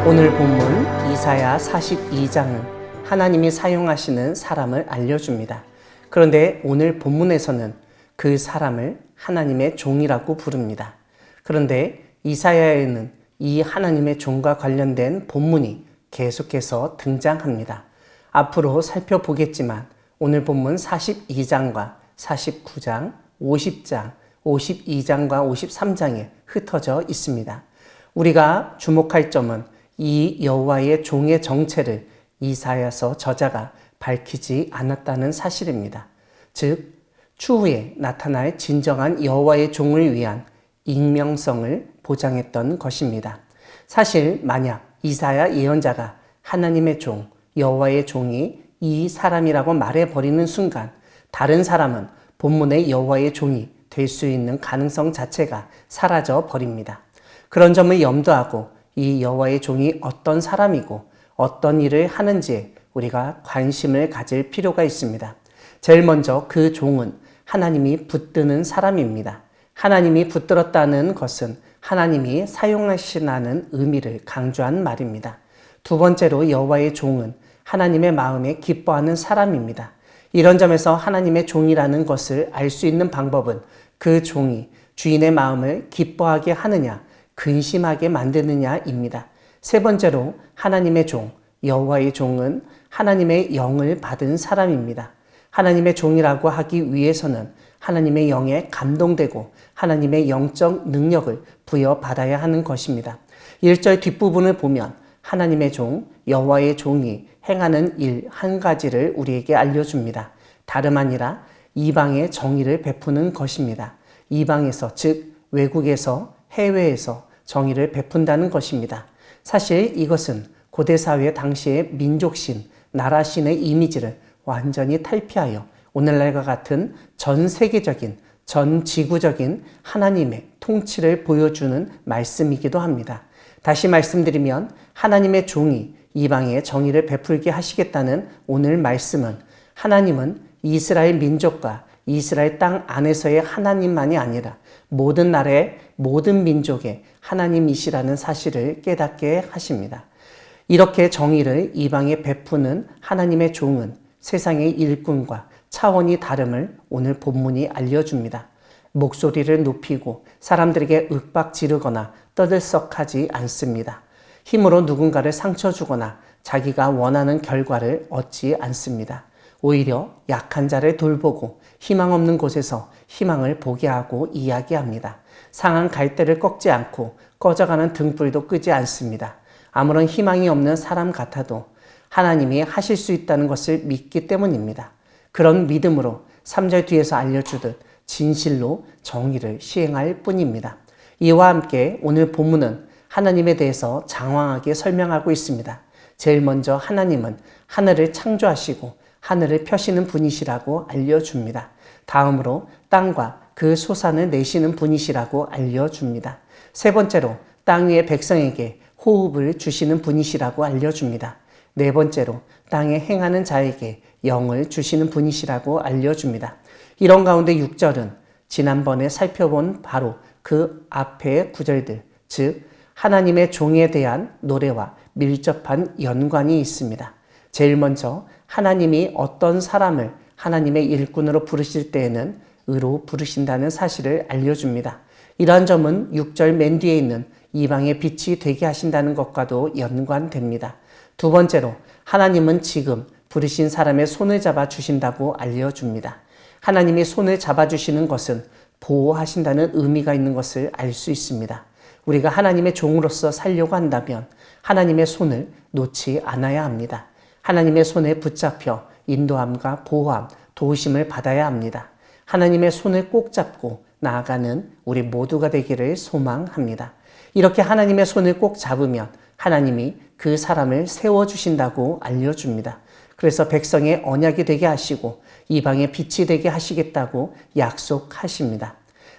오늘 본문 이사야 42장은 하나님이 사용하시는 사람을 알려줍니다. 그런데 오늘 본문에서는 그 사람을 하나님의 종이라고 부릅니다. 그런데 이사야에는 이 하나님의 종과 관련된 본문이 계속해서 등장합니다. 앞으로 살펴보겠지만 오늘 본문 42장과 49장, 50장, 52장과 53장에 흩어져 있습니다. 우리가 주목할 점은 이 여호와의 종의 정체를 이사야서 저자가 밝히지 않았다는 사실입니다. 즉, 추후에 나타날 진정한 여호와의 종을 위한 익명성을 보장했던 것입니다. 사실 만약 이사야 예언자가 하나님의 종, 여호와의 종이 이 사람이라고 말해버리는 순간 다른 사람은 본문의 여호와의 종이 될 수 있는 가능성 자체가 사라져 버립니다. 그런 점을 염두하고 이 여호와의 종이 어떤 사람이고 어떤 일을 하는지에 우리가 관심을 가질 필요가 있습니다. 제일 먼저 그 종은 하나님이 붙드는 사람입니다. 하나님이 붙들었다는 것은 하나님이 사용하시라는 의미를 강조한 말입니다. 두 번째로 여호와의 종은 하나님의 마음에 기뻐하는 사람입니다. 이런 점에서 하나님의 종이라는 것을 알 수 있는 방법은 그 종이 주인의 마음을 기뻐하게 하느냐, 근심하게 만드느냐입니다. 세 번째로 하나님의 종, 여호와의 종은 하나님의 영을 받은 사람입니다. 하나님의 종이라고 하기 위해서는 하나님의 영에 감동되고 하나님의 영적 능력을 부여받아야 하는 것입니다. 1절 뒷부분을 보면 하나님의 종, 여호와의 종이 행하는 일 한 가지를 우리에게 알려줍니다. 다름 아니라 이방의 정의를 베푸는 것입니다. 이방에서, 즉 외국에서, 해외에서 정의를 베푼다는 것입니다. 사실 이것은 고대사회 당시의 민족신, 나라신의 이미지를 완전히 탈피하여 오늘날과 같은 전 세계적인, 전 지구적인 하나님의 통치를 보여주는 말씀이기도 합니다. 다시 말씀드리면 하나님의 종이 이방의 정의를 베풀게 하시겠다는 오늘 말씀은 하나님은 이스라엘 민족과 이스라엘 땅 안에서의 하나님만이 아니라 모든 나라의 모든 민족의 하나님이시라는 사실을 깨닫게 하십니다. 이렇게 정의를 이방에 베푸는 하나님의 종은 세상의 일꾼과 차원이 다름을 오늘 본문이 알려줍니다. 목소리를 높이고 사람들에게 윽박 지르거나 떠들썩하지 않습니다. 힘으로 누군가를 상처 주거나 자기가 원하는 결과를 얻지 않습니다. 오히려 약한 자를 돌보고 희망 없는 곳에서 희망을 보게 하고 이야기합니다. 상한 갈대를 꺾지 않고 꺼져가는 등불도 끄지 않습니다. 아무런 희망이 없는 사람 같아도 하나님이 하실 수 있다는 것을 믿기 때문입니다. 그런 믿음으로 3절 뒤에서 알려주듯 진실로 정의를 시행할 뿐입니다. 이와 함께 오늘 본문은 하나님에 대해서 장황하게 설명하고 있습니다. 제일 먼저 하나님은 하늘을 창조하시고 하늘을 펴시는 분이시라고 알려줍니다. 다음으로 땅과 그 소산을 내시는 분이시라고 알려줍니다. 세 번째로 땅 위의 백성에게 호흡을 주시는 분이시라고 알려줍니다. 네 번째로 땅에 행하는 자에게 영을 주시는 분이시라고 알려줍니다. 이런 가운데 6절은 지난번에 살펴본 바로 그 앞의 구절들, 즉 하나님의 종에 대한 노래와 밀접한 연관이 있습니다. 제일 먼저 하나님이 어떤 사람을 하나님의 일꾼으로 부르실 때에는 의로 부르신다는 사실을 알려줍니다. 이러한 점은 6절 맨 뒤에 있는 이방의 빛이 되게 하신다는 것과도 연관됩니다. 두 번째로 하나님은 지금 부르신 사람의 손을 잡아 주신다고 알려줍니다. 하나님이 손을 잡아주시는 것은 보호하신다는 의미가 있는 것을 알 수 있습니다. 우리가 하나님의 종으로서 살려고 한다면 하나님의 손을 놓지 않아야 합니다. 하나님의 손에 붙잡혀 인도함과 보호함, 도우심을 받아야 합니다. 하나님의 손을 꼭 잡고 나아가는 우리 모두가 되기를 소망합니다. 이렇게 하나님의 손을 꼭 잡으면 하나님이 그 사람을 세워주신다고 알려줍니다. 그래서 백성의 언약이 되게 하시고 이방의 빛이 되게 하시겠다고 약속하십니다.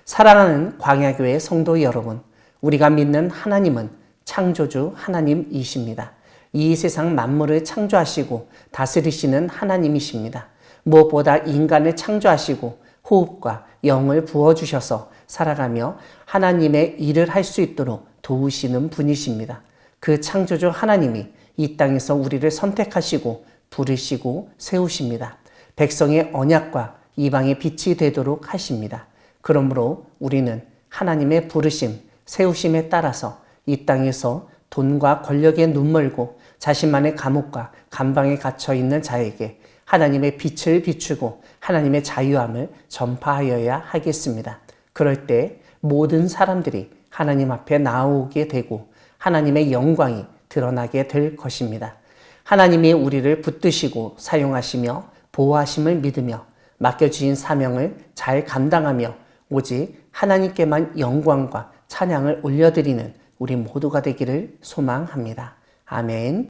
사랑하는 광야교회 성도 여러분, 우리가 믿는 하나님은 창조주 하나님이십니다. 이 세상 만물을 창조하시고 다스리시는 하나님이십니다. 무엇보다 인간을 창조하시고 호흡과 영을 부어주셔서 살아가며 하나님의 일을 할 수 있도록 도우시는 분이십니다. 그 창조주 하나님이 이 땅에서 우리를 선택하시고 부르시고 세우십니다. 백성의 언약과 이방의 빛이 되도록 하십니다. 그러므로 우리는 하나님의 부르심, 세우심에 따라서 이 땅에서 돈과 권력에 눈멀고 자신만의 감옥과 감방에 갇혀 있는 자에게 하나님의 빛을 비추고 하나님의 자유함을 전파하여야 하겠습니다. 그럴 때 모든 사람들이 하나님 앞에 나오게 되고 하나님의 영광이 드러나게 될 것입니다. 하나님이 우리를 붙드시고 사용하시며 보호하심을 믿으며 맡겨주신 사명을 잘 감당하며 오직 하나님께만 영광과 찬양을 올려드리는 우리 모두가 되기를 소망합니다. 아멘.